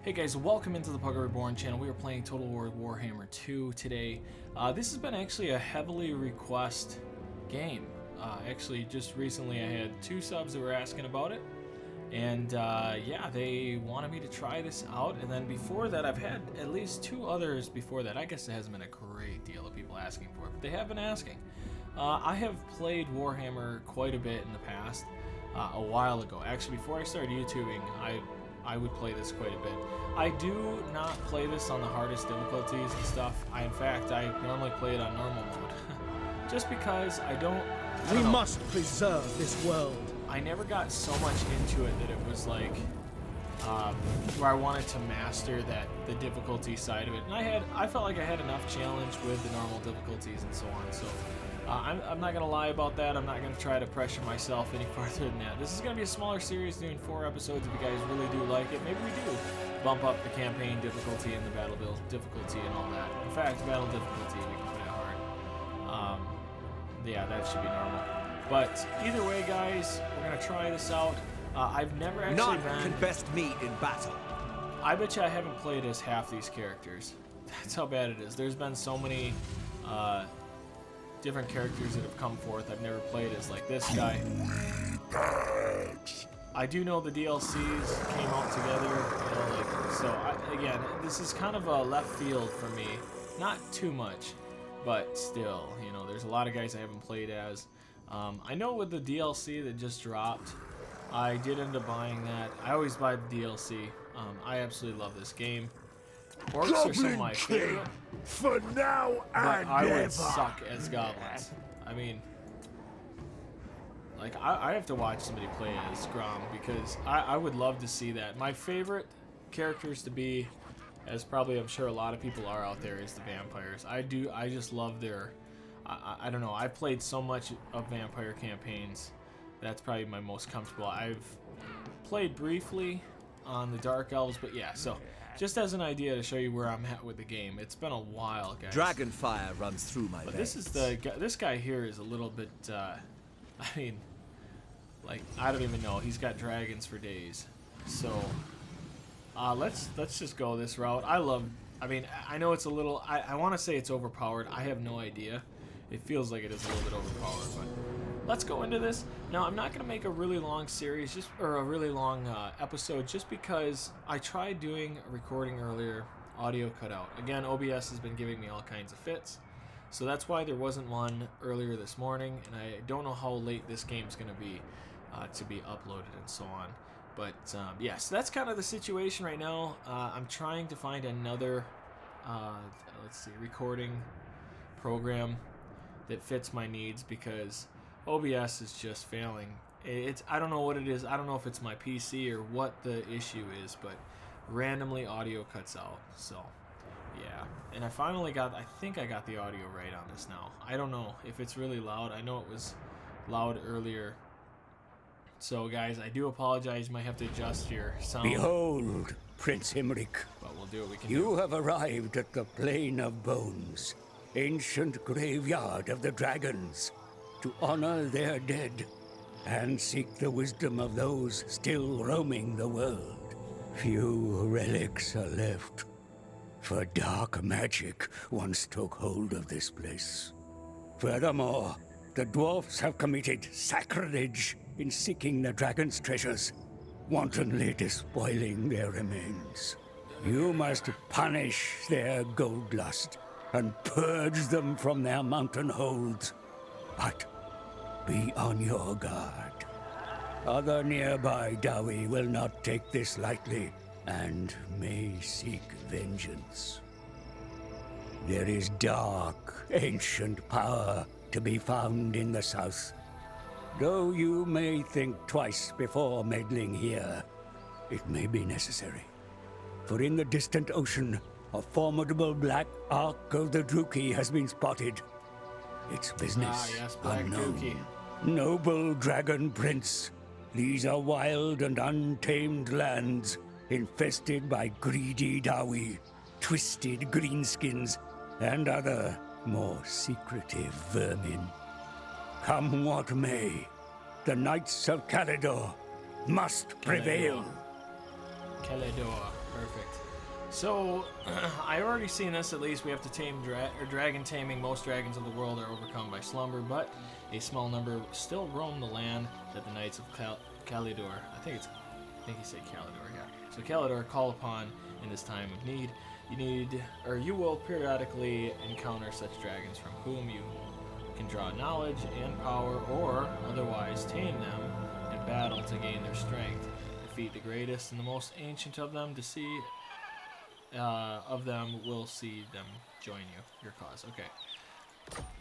Hey guys, welcome into the Pugger Reborn channel. We are playing Total War Warhammer 2 today. This has been actually a heavily requested game. Actually, just recently I had 2 subs that were asking about it. And yeah, they wanted me to try this out. And then before that, I've had at least 2 others before that. I guess it hasn't been a great deal of people asking for it, but they have been asking. I have played Warhammer quite a bit in the past, a while ago. Actually, before I started YouTubing, I would play this quite a bit. I do not play this on the hardest difficulties and stuff. In fact, I normally play it on normal mode. Just because I don't We know. must preserve this world. I never got so much into it that it was like, where I wanted to master the difficulty side of it. And I felt like I had enough challenge with the normal difficulties and so on. So I'm not going to lie about that. I'm not going to try to pressure myself any farther than that. This is going to be a smaller series doing 4 episodes if you guys really do like it. Maybe we do bump up the campaign difficulty and the battle build difficulty and all that. In fact, battle difficulty, we can put it hard. Yeah, that should be normal. But either way, guys, we're going to try this out. I've never actually None can best meet in battle. I bet you I haven't played as half these characters. That's how bad it is. There's been so many different characters that have come forth. I've never played as like this guy. I do know the DLCs came out together, so again, this is kind of a left field for me. Not too much, but still, there's a lot of guys I haven't played as. I know with the DLC that just dropped, I did end up buying that. I always buy the DLC. I absolutely love this game. Orcs are some of my favorite. For now But and I ever. would suck as goblins. I mean, like, I have to watch somebody play as Grom because I would love to see that. My favorite characters to be, as probably I'm sure a lot of people are out there, is the vampires. I just love their, I don't know, I've played so much of vampire campaigns. That's probably my most comfortable. I've played briefly on the Dark Elves, but yeah, so just as an idea to show you where I'm at with the game. It's been a while, guys. Dragonfire runs through my But veins. this guy here is a little bit, I mean, like, I don't even know. He's got dragons for days. So, let's just go this route. I mean, I know it's a little, I want to say it's overpowered. I have no idea. It feels like it is a little bit overpowered, but let's go into this. Now, I'm not going to make a really long series, or a really long episode, just because I tried doing a recording earlier, audio cut out. Again, OBS has been giving me all kinds of fits, so that's why there wasn't one earlier this morning, and I don't know how late this game's going to be uploaded and so on. But yeah, so that's kind of the situation right now. I'm trying to find another, recording program that fits my needs because OBS is just failing. I don't know what it is. I don't know if it's my PC or what the issue is, but randomly audio cuts out. So yeah, and I think I got the audio right on this now. I don't know if it's really loud. I know it was loud earlier. So guys, I do apologize. You might have to adjust your sound. Behold, Prince Himric, But we'll do what we can you have arrived at the Plain of Bones, ancient graveyard of the dragons, to honor their dead and seek the wisdom of those still roaming the world. Few relics are left, for dark magic once took hold of this place. Furthermore, the dwarfs have committed sacrilege in seeking the dragon's treasures, wantonly despoiling their remains. You must punish their gold lust and purge them from their mountain holds. But be on your guard. Other nearby Dawi will not take this lightly and may seek vengeance. There is dark, ancient power to be found in the south. Though you may think twice before meddling here, it may be necessary. For in the distant ocean, a formidable black ark of the Druki has been spotted. Its business yes, Black unknown. Druki. Noble dragon prince, these are wild and untamed lands, infested by greedy Dawi, twisted greenskins, and other more secretive vermin. Come what may, the Knights of Calidor must prevail. Calidor. Perfect. So, I already seen this. At least we have to tame dragon taming. Most dragons of the world are overcome by slumber, but a small number still roam the land that the Knights of Calidor. I think he said Calidor. Yeah. So Calidor call upon in this time of need. You will periodically encounter such dragons from whom you can draw knowledge and power, or otherwise tame them in battle to gain their strength. Defeat the greatest and the most ancient of them to see. Will see them join your cause. Okay.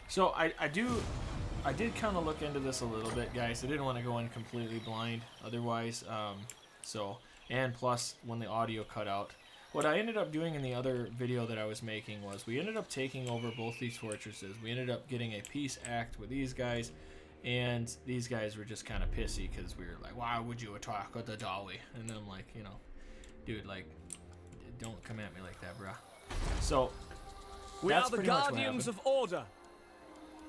So I did kind of look into this a little bit, guys. I didn't want to go in completely blind otherwise. And plus when the audio cut out, what I ended up doing in the other video that I was making was we ended up taking over both these fortresses. We ended up getting a peace act with these guys, and these guys were just kind of pissy because we were like, why would you attack the Dolly? And then I'm like, dude, like, don't come at me like that, bruh. So, We that's are the pretty much what guardians happened. of order.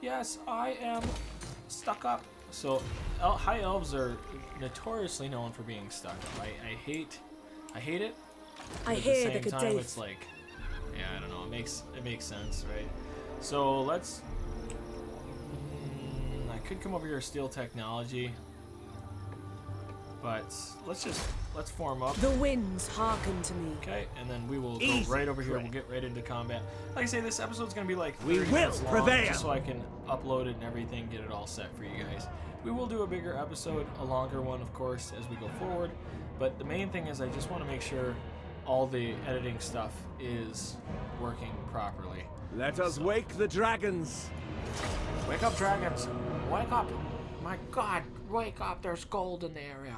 Yes, I am stuck up. So, high elves are notoriously known for being stuck up. I hate it. I At the hear same the time, Gaddafi. it's like, yeah, I don't know. It makes sense, right? So let's. I could come over here, steal technology, but let's form up. The winds hearken to me. Okay, and then we will go Easy, right over here. Craig. We'll get right into combat. Like I say, this episode's gonna be like 30 We will minutes long, prevail. just so I can upload it and everything, get it all set for you guys. We will do a bigger episode, a longer one, of course, as we go forward. But the main thing is, I just want to make sure all the editing stuff is working properly. Let us wake the dragons. Wake up, dragons! Wake up! My God, wake up! There's gold in the area.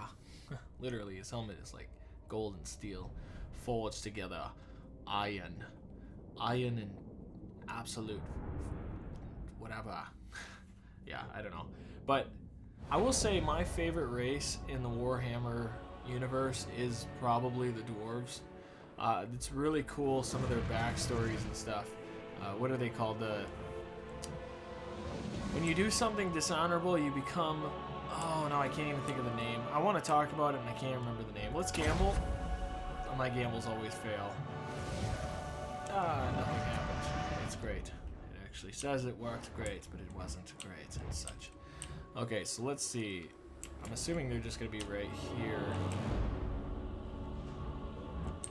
Literally, his helmet is like gold and steel forged together. Iron and absolute whatever. Yeah, I don't know. But I will say my favorite race in the Warhammer universe is probably the dwarves. It's really cool, some of their backstories and stuff. What are they called? When you do something dishonorable, you become... Oh, no, I can't even think of the name. I want to talk about it, and I can't remember the name. Let's gamble. Oh, my gambles always fail. Nothing happened. It's great. It actually says it worked great, but it wasn't great and such. Okay, so let's see. I'm assuming they're just going to be right here.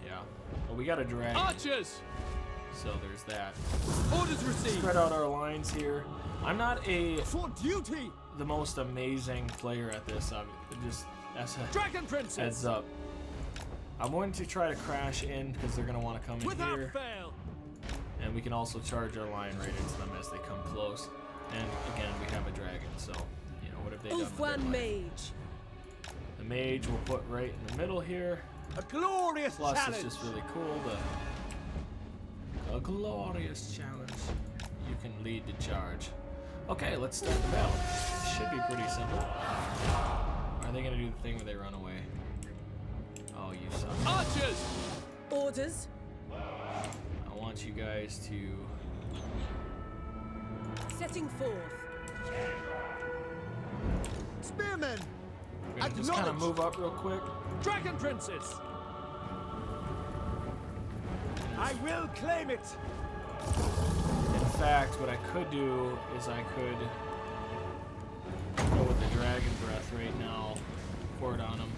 Yeah. Well, we got a dragon. Archers! So there's that. Orders received. Spread out our lines here. I'm not For duty! the most amazing player at this. Just as a Dragon Princess! heads up. I'm going to try to crash in because they're going to want to come in Without here. fail! And we can also charge our line right into them as they come close. And again, we have a dragon, so, what have they done with their Ulfwan life? Mage. The mage we'll put right in the middle here. A glorious Plus, challenge. it's just really cool. A glorious challenge. You can lead the charge. Okay, let's start the battle. Should be pretty simple. Are they gonna do the thing where they run away? Oh, you suck. Archers! Orders. I want you guys to... Setting forth. Spearmen. We're gonna just kind of move up real quick. Dragon Princess! I will claim it. In fact, what I could do is I could go with the dragon breath right now. Pour it on him.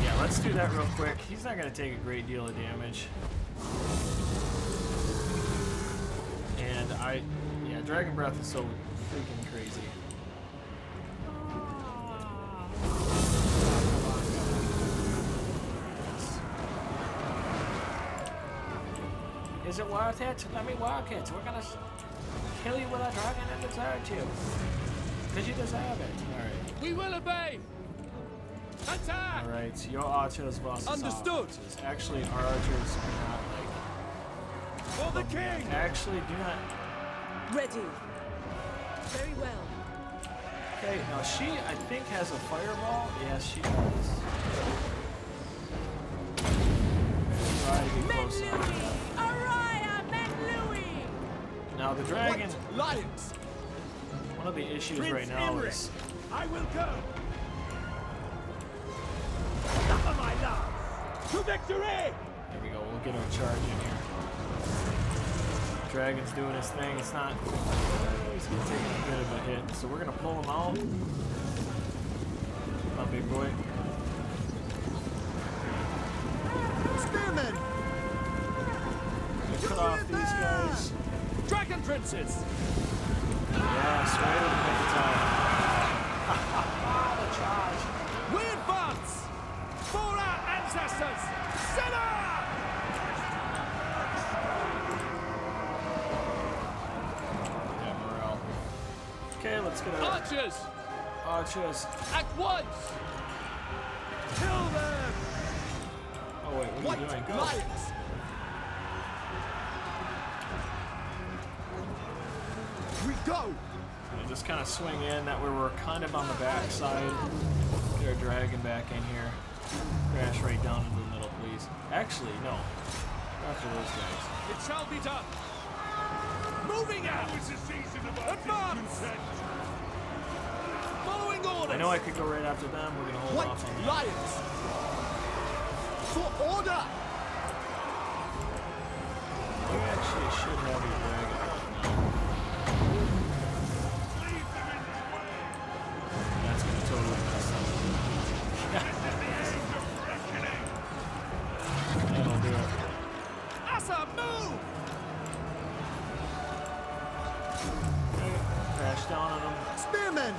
Yeah, let's do that real quick. He's not going to take a great deal of damage. And yeah, dragon breath is so freaking crazy. Is it worth it? Let me work it. We're gonna kill you with a dragon and desert you. Because you deserve it. Alright. We will obey! Attack! Alright, your archers versus Understood. our archers. Actually, our archers are not like... For the king. Actually, do not... Ready. Very well. Okay, now she, I think, has a fireball. Yes, she does. Try to get close enough. Araya Men Louis. Now, the dragon... White lions! One of the issues Prince right now Imric. is... I will go. Suffer my love. To victory. There we go. We'll get our charge in here. Dragon's doing his thing. It's not. He's taking a bit of a hit, so we're gonna pull him out. Come on, big boy. Spearmen! Cut off these guys. Dragon princes! Yes, right in the nick of time. The charge. We advance! For our ancestors! Sinner! Yeah, morale. Okay, let's get our Archers! archers. At once! Kill them! Oh wait, what are White you doing? Go. lions! We go! And just kind of swing in. That way we're kind of on the back side. Get our dragon back in here. Crash right down into the middle, please. Actually, no. After those guys. It shall be done! Moving out! Advance! Following orders! I know I could go right after them. We're gonna hold White off on that. lions! For order! You actually should have your dragon right now. That's gonna totally mess up. That'll do it. Asa, move! Okay, crash down on them. Spearmen!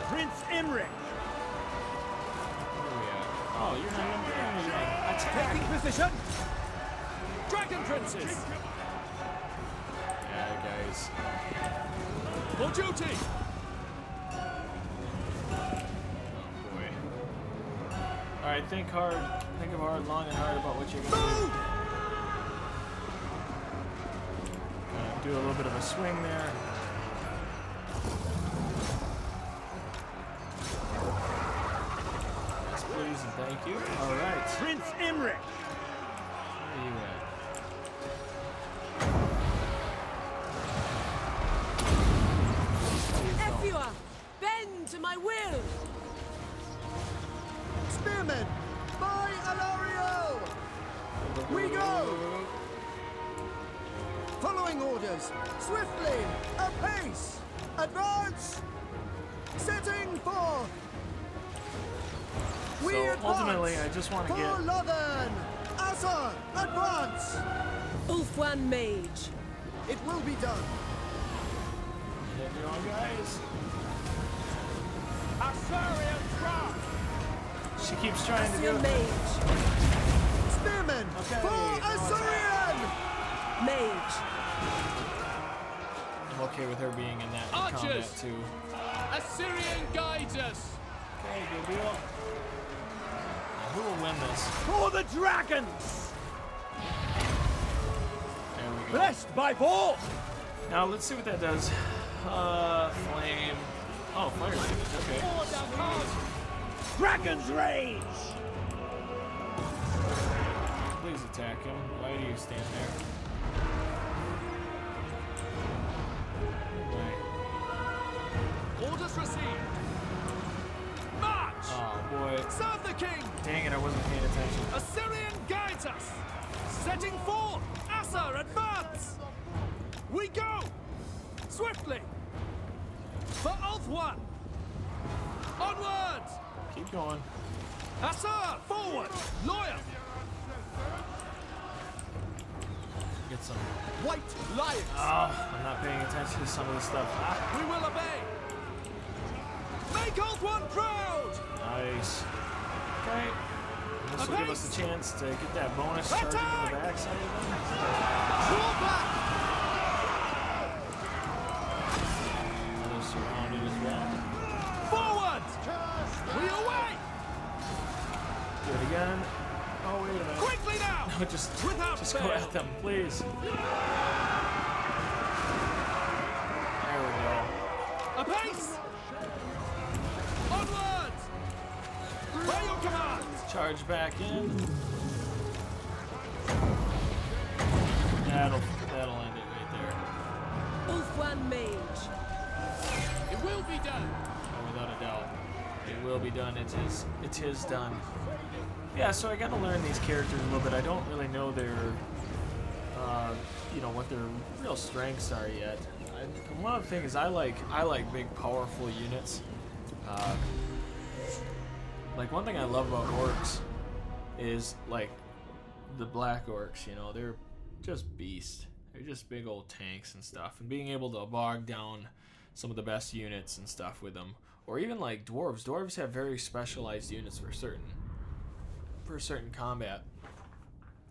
Prince Imric! Where are we at? Oh, you're not even doing anything. Attack! Taking position! Dragon princes! Yeah, guys. For duty! Boy. Alright, think hard. Think of hard, long and hard about what you're gonna Move! do. Do a little bit of a swing there. Yes, please, and thank you. Alright. Prince Imric! Where are you at? Please don't. Ep1, bend to my will. Spearmen! By Alario! We go! Following orders! Swiftly! Apace! Advance! Setting forth! We So, advance! ultimately, I just want to For get... Lothan! Asa! Advance! Ulf1 mage. It will be done! Get going, guys. Assyrian trap! She keeps trying to do Assyrian it. mage. Spearmen! Okay, For no Assyrian! Mage. I'm okay with her being in that combat, Archers! too. Assyrian guides us! Okay, good deal. Now, who will win this? For the dragons! There we go. Blessed by Paul! Now, let's see what that does. Flame. Oh, fire damage. Okay. Order come! Dragon's Rage! Please attack him. Why do you stand there? Right. Orders received! March! Oh, boy. Serve the king! Dang it, I wasn't paying attention. Assyrian guides us! Setting forth! Asa, advance! We go! Swiftly! For Ulf1! Onwards! Keep going. Asa, forward! Lawyer! Get some. White lions! Oh, I'm not paying attention to some of this stuff. Ah, We will obey! Make Ulf1 proud! nice. Okay. This will give us a chance to get that bonus charging in the backside of them. Draw back! They're surrounded as well. Forward! We away! Do it again. Oh, wait a minute. Quickly now! No, just Without go fail. at them, please. There we go. Apace! Onwards! By your command! Charge back in. That'll end it right there. Ulf1 mage. It will be done! Oh, without a doubt. It will be done. It is done. Yeah, so I got to learn these characters a little bit. I don't really know their, you know, what their real strengths are yet. And one of the things I like big, powerful units. Like one thing I love about orcs is like the black orcs. You know, they're just beasts. They're just big old tanks and stuff. And being able to bog down some of the best units and stuff with them, or even like dwarves. Dwarves have very specialized units for certain combat.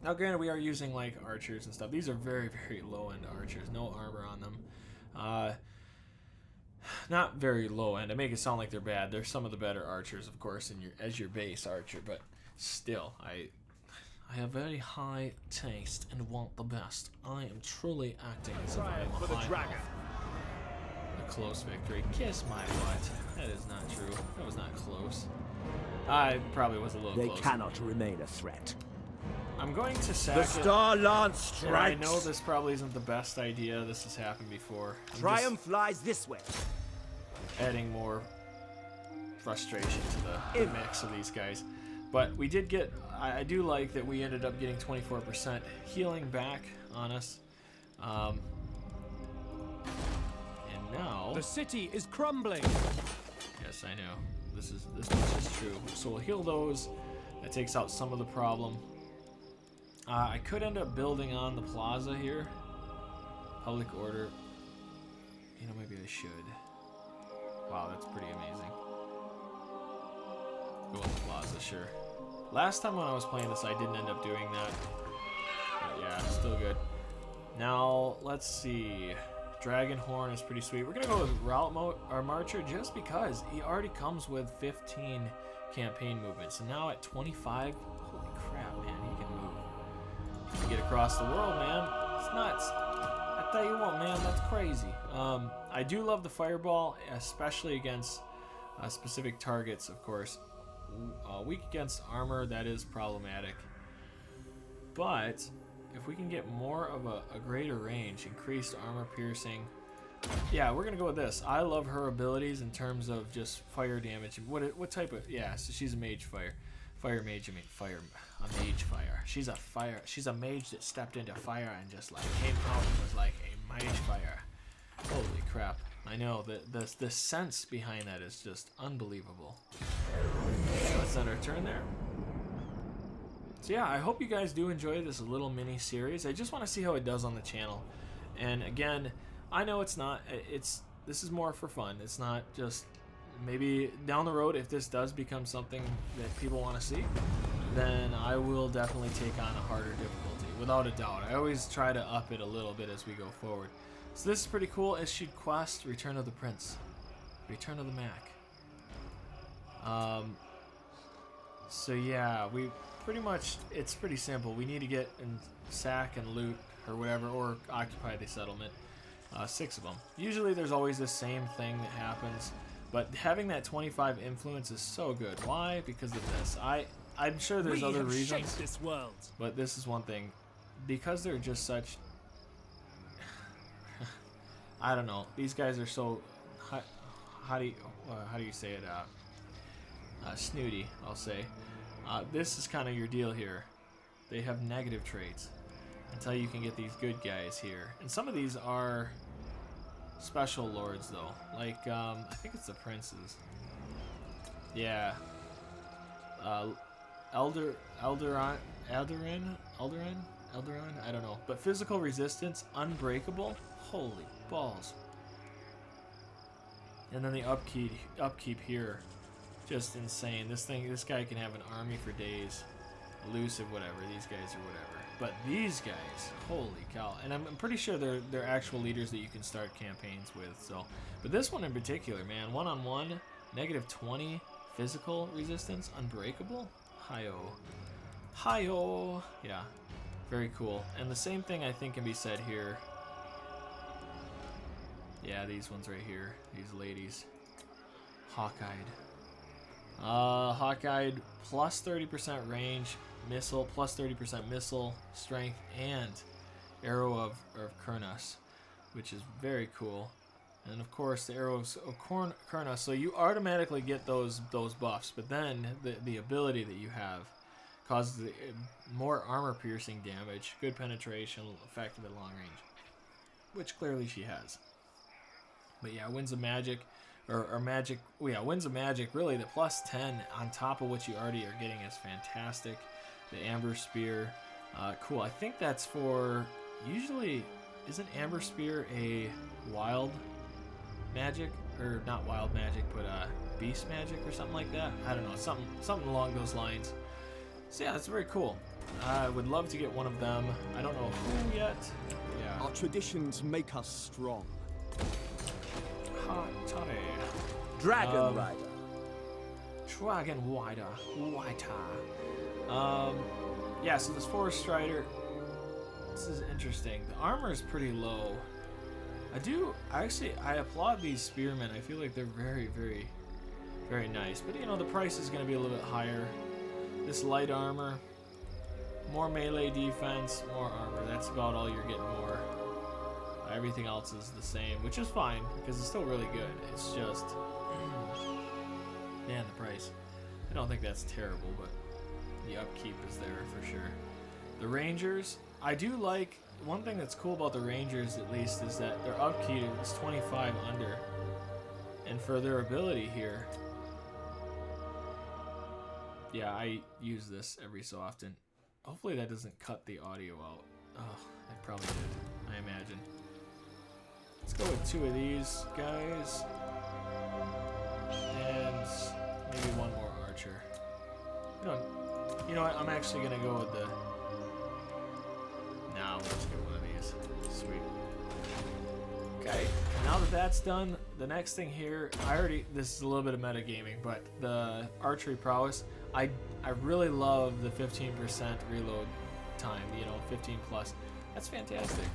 Now, granted, we are using like archers and stuff. These are very, very low end archers. No armor on them. Not very low end. I make it sound like they're bad. They're some of the better archers, of course, as your base archer. But still, I have very high taste and want the best. I am truly acting as if I am a high elf. A close victory. Kiss my butt. That is not true. That was not close. I probably was a little close. They cannot remain a threat. I'm going to sack The it. Star Lance And I strikes. know this probably isn't the best idea. This has happened before. I'm Triumph lies this way. just adding more frustration to the mix of these guys. But we did get... I do like that we ended up getting 24% healing back on us. And now... The city is crumbling. Yes, I know. This much is true. So we'll heal those. That takes out some of the problem. I could end up building on the plaza here. Public order. You know, maybe I should. Wow, that's pretty amazing. Go with the plaza, sure. Last time when I was playing this, I didn't end up doing that. But yeah, still good. Now, let's see. Dragon Horn is pretty sweet. We're going to go with Route Marcher just because he already comes with 15 campaign movements. And now at 25, holy crap, man, he can move. He can get across the world, man. It's nuts. I tell you what, man, that's crazy. I do love the Fireball, especially against specific targets, of course. Weak against armor, that is problematic. But if we can get more of a greater range, increased armor piercing, yeah, we're gonna go with this. I love her abilities in terms of just fire damage. What type of? Yeah, so she's a mage fire mage. I mean a mage fire. She's a mage that stepped into fire and just like came out and was like a mage fire. Holy crap! I know the sense behind that is just unbelievable. Let's end our turn there. So yeah, I hope you guys do enjoy this little mini series. I just want to see how it does on the channel. And again, I know this is more for fun. It's not just, maybe down the road, if this does become something that people want to see, then I will definitely take on a harder difficulty, without a doubt. I always try to up it a little bit as we go forward. So this is pretty cool. Issued quest, Return of the Prince. Return of the Mac. So yeah, we pretty much, it's pretty simple. We need to get and sack and loot or whatever, or occupy the settlement. 6 of them. Usually there's always the same thing that happens, but having that 25 influence is so good. Why? Because of this. I'm sure there's other reasons, This world. but this is one thing. Because they're just such... I don't know. These guys are so... How do you say it? Snooty, I'll say. This is kind of your deal here. They have negative traits until you can get these good guys here. And some of these are special lords, though. Like, I think it's the princes. Yeah. Eldarin? I don't know. But physical resistance, unbreakable. Holy balls. And then the upkeep here, just insane. This guy can have an army for days. Elusive, whatever. These guys are whatever. But these guys, holy cow! And I'm pretty sure they're actual leaders that you can start campaigns with. So, but this one in particular, man, -1, -20 physical resistance, unbreakable. Hi-oh. Yeah, very cool. And the same thing I think can be said here. Yeah, these ones right here, these ladies. Hawkeyed. Hawkeyed plus 30% range, missile, plus 30% missile, strength, and Arrow of Kurnos, which is very cool. And of course the arrows of Kurna, so you automatically get those buffs, but then the ability that you have causes more armor piercing damage, good penetration, effective at long range, which clearly she has. But yeah, Winds of Magic, or Magic, Winds of Magic, really the plus 10 on top of what you already are getting is fantastic. The Amber Spear, cool. I think that's for, usually, isn't Amber Spear a wild magic, or not wild magic, but beast magic or something like that? I don't know, something along those lines. So yeah, that's very cool. I would love to get one of them. I don't know who yet. Yeah. Our traditions make us strong. Hot toddy. Dragon Rider. Dragon Rider. Yeah, so this Forest Strider, this is interesting. The armor is pretty low. I applaud these spearmen. I feel like they're very, very, very nice. But, you know, the price is going to be a little bit higher. This light armor, more melee defense, more armor. That's about all you're getting more. Everything else is the same, which is fine, because it's still really good. It's just, man, the price. I don't think that's terrible, but the upkeep is there for sure. The Rangers, I do like, one thing that's cool about the Rangers at least is that their upkeep is 25 under. And for their ability here, yeah, I use this every so often. Hopefully that doesn't cut the audio out. Oh, it probably did, I imagine. Let's go with 2 of these guys. And maybe 1 more archer. You know what? I'm actually going to go with the... Nah, we'll just get one of these. Sweet. Okay, now that that's done, the next thing here, this is a little bit of metagaming, but the archery prowess, I really love the 15% reload time, 15 plus. That's fantastic.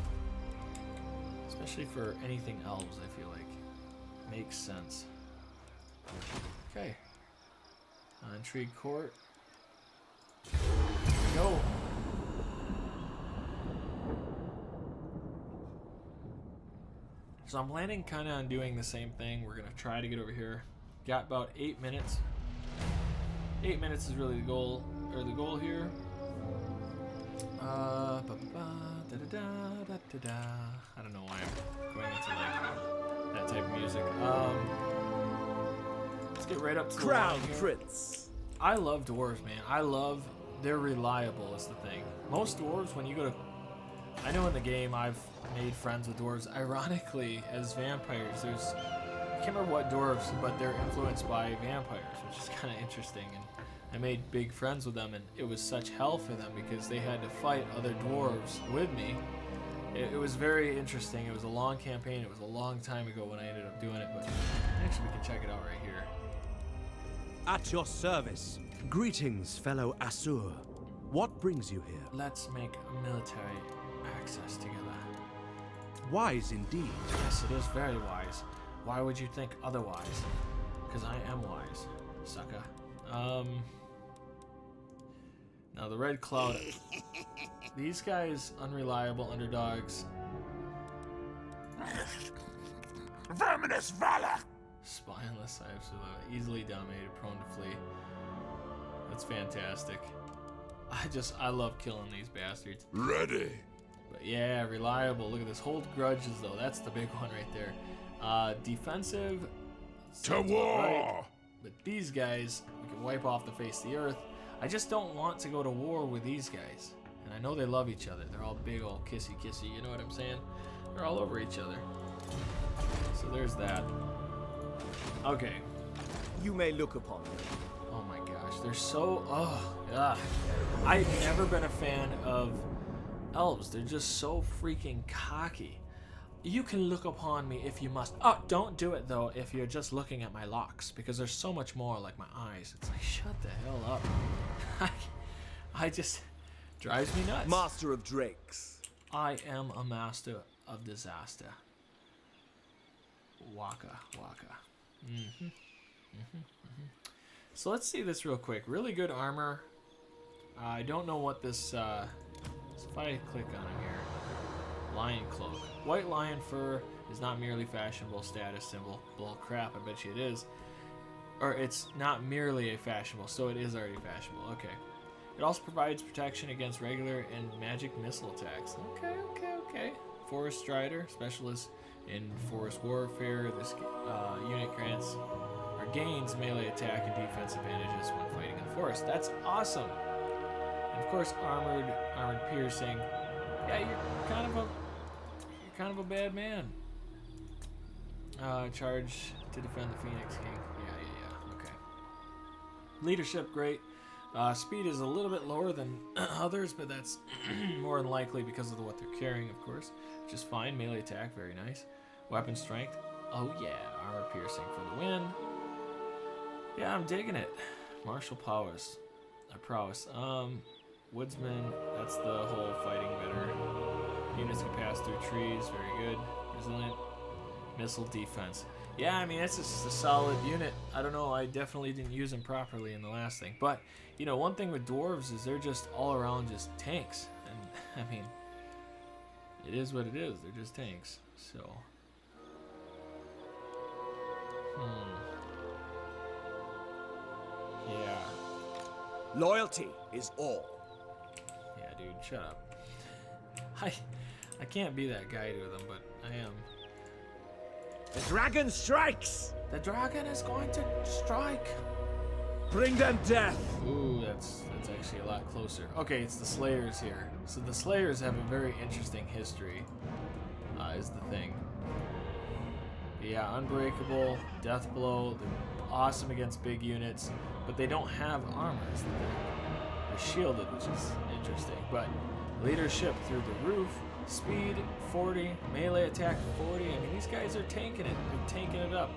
Especially for anything elves, I feel like. Makes sense. Okay. Intrigue Court. Here we go. So I'm planning kind of on doing the same thing. We're going to try to get over here. Got about 8 minutes. 8 minutes is really the goal here. I don't know why I'm going into like that type of music. Let's get right up to Crown the line here. Prince. I love dwarves, man. They're reliable is the thing. Most dwarves, when you go to, I know in the game I've made friends with dwarves. Ironically, as vampires, I can't remember what dwarves, but they're influenced by vampires, which is kind of interesting. And I made big friends with them, and it was such hell for them because they had to fight other dwarves with me. It was very interesting. It was a long campaign. It was a long time ago when I ended up doing it, but actually we can check it out right here. At your service. Greetings, fellow Asur. What brings you here? Let's make military access together. Wise indeed. Yes, it is very wise. Why would you think otherwise? Because I am wise, sucker. Now the Red Cloud. These guys, unreliable underdogs. Verminous valor. Spineless, absolutely. Easily dominated, prone to flee. That's fantastic. I love killing these bastards. Ready. But yeah, reliable. Look at this. Hold grudges, though. That's the big one right there. Defensive. To war. Right. But these guys, we can wipe off the face of the earth. I just don't want to go to war with these guys. And I know they love each other. They're all big old kissy kissy, you know what I'm saying? They're all over each other. So there's that. Okay. You may look upon them. Oh my gosh, they're so... I've never been a fan of elves. They're just so freaking cocky. You can look upon me if you must. Oh, don't do it though if you're just looking at my locks, because there's so much more like my eyes. It's like, shut the hell up. I just... drives me nuts. Master of Drakes. I am a master of disaster. Waka, waka. So let's see this real quick. Really good armor. I don't know what this, so if I click on it here. Lion cloak. White lion fur, is not merely fashionable status symbol. Bull crap, I bet you it is. Or it's not merely a fashionable, so it is already fashionable. Okay. It also provides protection against regular and magic missile attacks. Okay. Forest Strider, specialist in forest warfare. This unit grants or gains melee attack and defense advantages when fighting in the forest. That's awesome. And of course, armored piercing. Yeah, you're kind of a bad man. Charge to defend the Phoenix King. Yeah. Okay. Leadership, great. Speed is a little bit lower than others, but that's more than likely because of what they're carrying, of course. Which is fine. Melee attack, very nice. Weapon strength. Oh yeah, armor piercing for the win. Yeah, I'm digging it. Martial prowess. Woodsman, that's the whole fighting better. Units can pass through trees, very good. Resilient. Missile defense. Yeah, I mean, it's just a solid unit. I don't know, I definitely didn't use them properly in the last thing. But, you know, one thing with dwarves is they're just all around just tanks. And, I mean, it is what it is. They're just tanks. So, yeah. Loyalty is all. Yeah, dude, shut up. I can't be that guy to them, but I am. The dragon strikes! The dragon is going to strike. Bring them death! Ooh, that's actually a lot closer. Okay, it's the Slayers here. So the Slayers have a very interesting history, is the thing. But yeah, unbreakable, death blow, they're awesome against big units, but they don't have armor, is the thing. They're shielded, which is interesting. But leadership through the roof, speed 40, melee attack 40. I mean, these guys are tanking it. They're tanking it up.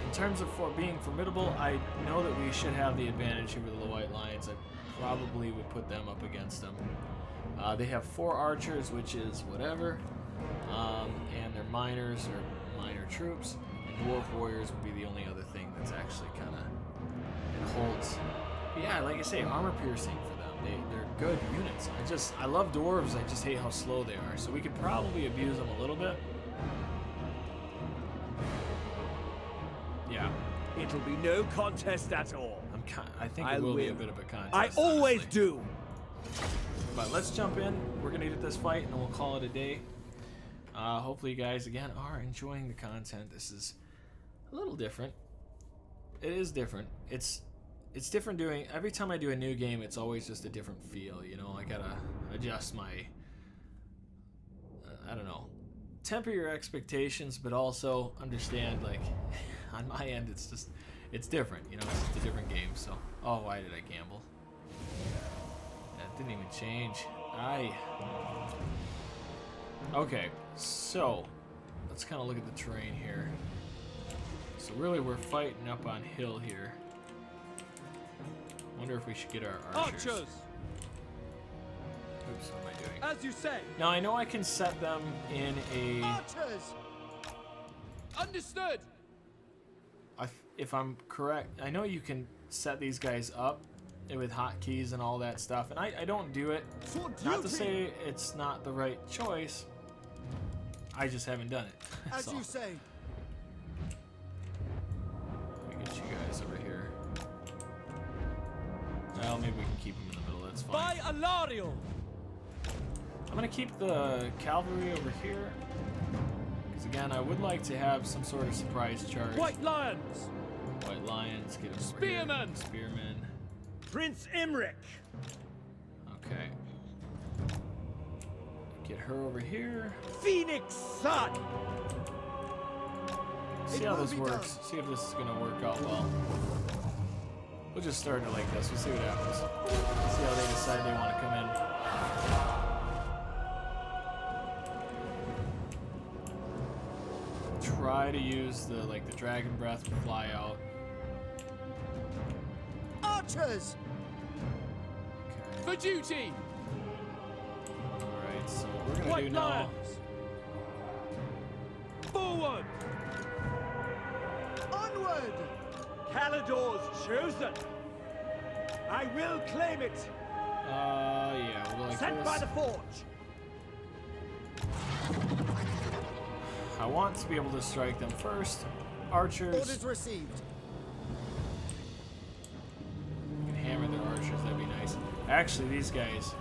In terms of being formidable, I know that we should have the advantage over the White Lions. I probably would put them up against them. They have 4 archers, which is whatever, and they're miners or minor troops, and dwarf warriors would be the only other thing that's actually kind of holds. But yeah, like I say, armor piercing for them. They're good units. I love dwarves. I just hate how slow they are. So we could probably abuse them a little bit. Yeah. It'll be no contest at all. I think it will be a bit of a contest. I always honestly. do. But let's jump in. We're gonna get this fight, and then we'll call it a day. Hopefully, you guys again are enjoying the content. This is a little different. It is different. It's different doing. Every time I do a new game, it's always just a different feel. You know, I gotta adjust my. I don't know. Temper your expectations, but also understand, like, on my end, it's different. You know, it's just a different game. So, oh, why did I gamble? That didn't even change. Okay, so let's kind of look at the terrain here. So really, we're fighting up on hill here. Wonder if we should get our archers. Archers! Oops, what am I doing? As you say. Now I know I can set them in a. Archers! Understood! If I'm correct, I know you can set these guys up with hotkeys and all that stuff, and I don't do it. Not to say it's not the right choice. I just haven't done it. As So, you say. let me get you guys over here. Well, maybe we can keep them in the middle. That's fine. By Alario! I'm gonna keep the cavalry over here, because again, I would like to have some sort of surprise charge. White Lions! White Lions, get them over Spearmen! here. Spearmen. Prince Imric. Okay. Get her over here. Phoenix Sun. See how this works. See if this is gonna work out well. We'll just start it like this. We'll see what happens. See how they decide they want to come in. Try to use the dragon breath to fly out. Archers! Okay. For duty! Alright, so what we're gonna White do now. Lions! Forward! Onward! Calidor's chosen. I will claim it. Yeah, we'll go like Sent this. by the forge. I want to be able to strike them first. Archers. Orders received. You can hammer their archers, that'd be nice. Actually, these guys,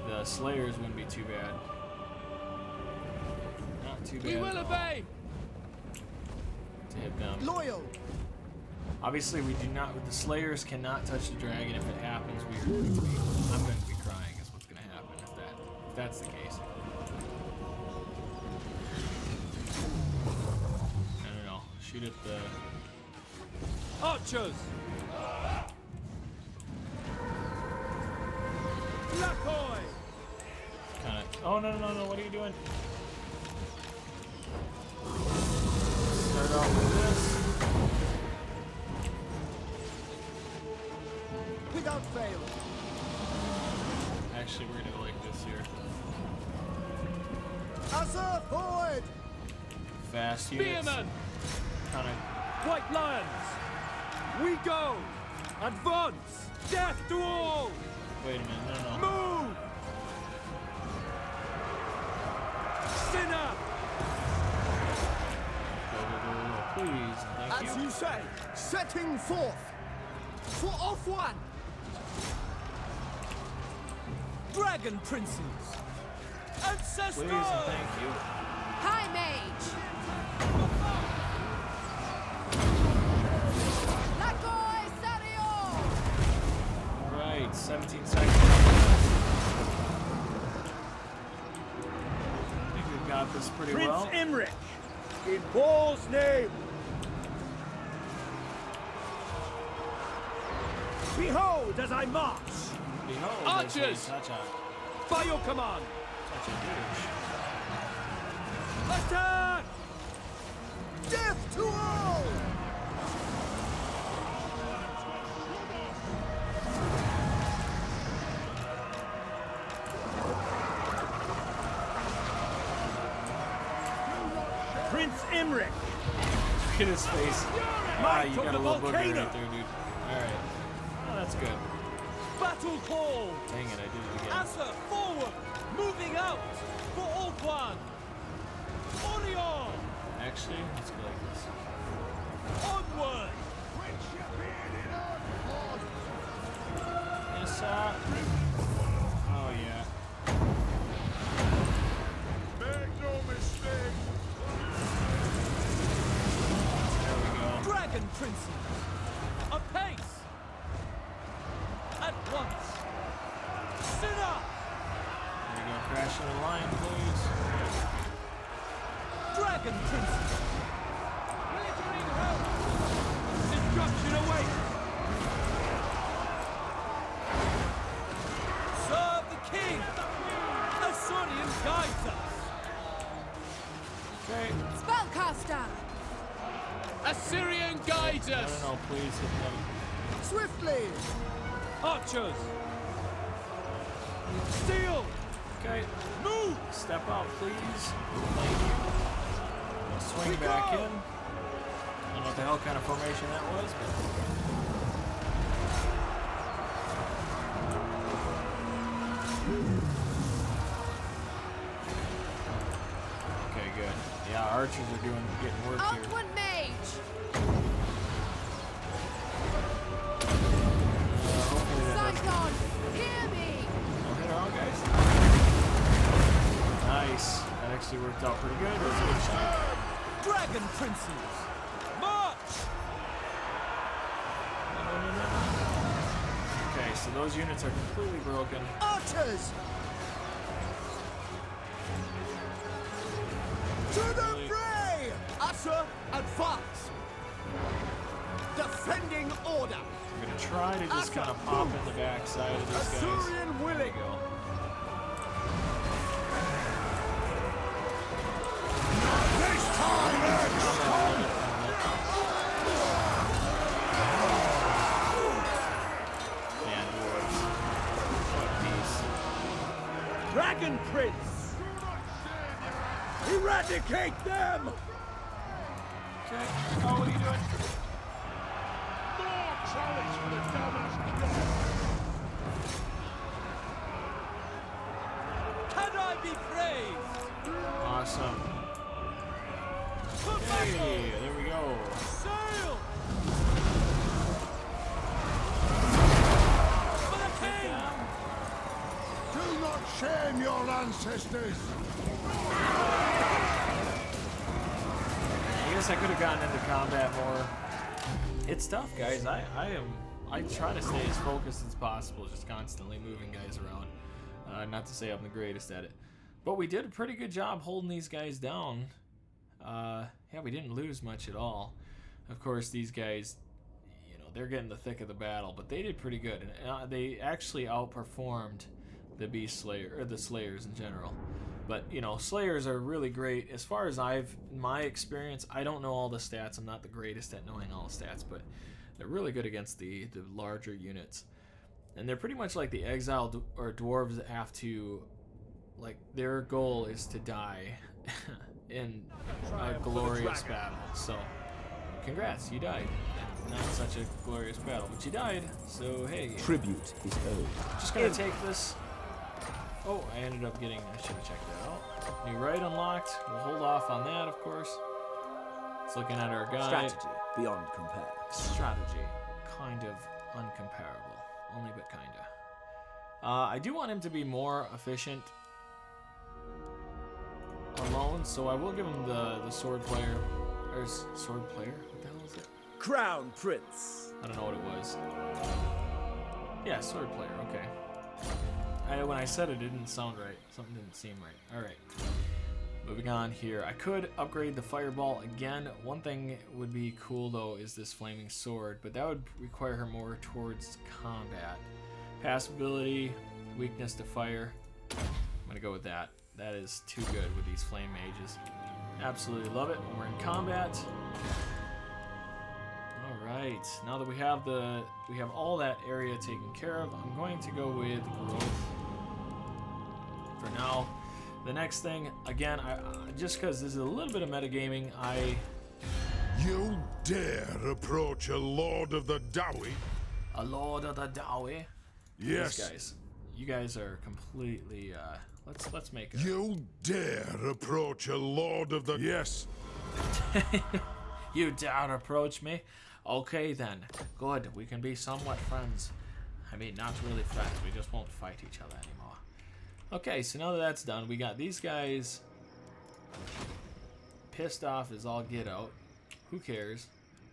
the slayers, wouldn't be too bad. Not too bad. We will at all obey. to hit them. Loyal. Obviously, we do not. The slayers cannot touch the dragon. If it happens, I'm going to be crying. Is what's going to happen if that's the case. I don't know. Shoot at the. Archers. Lakoy. Kind of. Oh no! What are you doing? Start off with this. Without fail. Actually, we're gonna go like this here. Hussar forward. Fast units. Spearmen. Kind of. White lions. We go. Advance. Death to all. Wait a minute. No. Move. Sinner. Go. Please. Thank As you. you say, setting forth. For off one. Dragon princes. Ancestral. Please and thank you. High mage. Lakoy Sario. Right. 17 seconds. I think we've got this pretty Prince well. Imric, in Paul's name. Behold as I march. Behold, Archers! Touch on. By your command. Touch a douche. Attack! Death to all! Prince Imric, Look at his face. Might You of got the a little booger volcano. right there, dude. Alright. Oh, that's good. Battle call! Dang it, I did it again. Answer forward! Moving out! For all one! Orion! Actually, let's go like this. Onward! Yes, oh, yeah. Make no mistake! There we go. Dragon princes! Apace! At once! Sinner! There we go. Crash in the line, please. Dragon princes! Military help! Destruction awaits! Serve the king! Assyrian guides us! Okay. Spellcaster. Assyrian guides I us! don't know, please hit them. Swiftly! Archers! Steel! Okay. Move! Step out, please. Thank you. We'll swing We back go! in. I don't know what the hell kind of formation that was, but. Okay, good. Yeah, archers are getting work here. Outward mage. Hopefully that doesn't Cyclone. Hear me. hit our own guys. Nice. That actually worked out pretty good. It was a good shot. Dragon princes! March! No. Okay, so those units are completely broken. Archers! To the fray! Usher, advance! Defending order! I'm gonna try to just kind of pop in the backside of these guys. Assyrian There willing! we go. This time, Man, dwarves. What a piece. Dragon Prince. Eradicate them. Okay. Oh, what are you doing? can I be praised? Awesome. Hey, there we go. Sail! For the king! Do not shame your ancestors. I guess I could have gotten into combat more. It's tough, guys. I try to stay as focused as possible, just constantly moving guys around. Not to say I'm the greatest at it, but we did a pretty good job holding these guys down. Yeah, we didn't lose much at all. Of course, these guys, you know, they're getting the thick of the battle, but they did pretty good, and they actually outperformed the Beast Slayer or the Slayers in general. But you know, Slayers are really great. As far as my experience, I don't know all the stats. I'm not the greatest at knowing all the stats, but they're really good against the larger units. And they're pretty much like the exile or dwarves that have to, like, their goal is to die in a glorious battle. So, congrats, you died. Not such a glorious battle, but you died. So hey, Tribute is owed. just gonna take this. Oh, I ended up getting. I should have checked that out. New right unlocked. We'll hold off on that, of course. It's looking at our guy. Strategy beyond compare. Strategy, kind of uncomparable. Only but kinda. I do want him to be more efficient alone, so I will give him the sword player. Or sword player? What the hell is it? Crown Prince. I don't know what it was. Yeah, sword player. Okay. When I said it, it didn't sound right. Something didn't seem right. All right. Moving on here. I could upgrade the fireball again. One thing would be cool though is this flaming sword, but that would require her more towards combat. Passability, weakness to fire. I'm gonna go with that. That is too good with these flame mages. Absolutely love it when we're in combat. All right. Now that we have all that area taken care of, I'm going to go with growth for now. The next thing, again, just because this is a little bit of metagaming, You dare approach a Lord of the Dowie? a Lord of the Dowie. Yes. These guys, you guys are completely. Let's make a. You dare approach a Lord of the... Yes. You dare approach me? Okay then. Good. We can be somewhat friends. I mean, not really friends. We just won't fight each other anymore. Okay, so now that that's done, we got these guys pissed off as all get out. Who cares?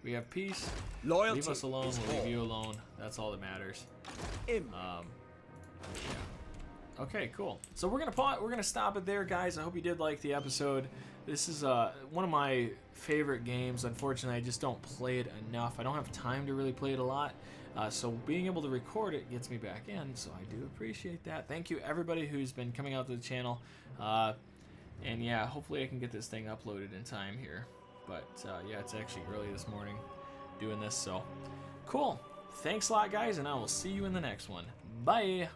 We have peace. Loyalty. Leave us alone. is We'll leave all. you alone. That's all that matters. Yeah. Okay, cool. So we're gonna stop it there, guys. I hope you did like the episode. This is one of my favorite games. Unfortunately, I just don't play it enough. I don't have time to really play it a lot. So being able to record it gets me back in, so I do appreciate that. Thank you everybody who's been coming out to the channel. And yeah, hopefully I can get this thing uploaded in time here. But yeah, it's actually early this morning doing this, so cool. Thanks a lot, guys, and I will see you in the next one. Bye!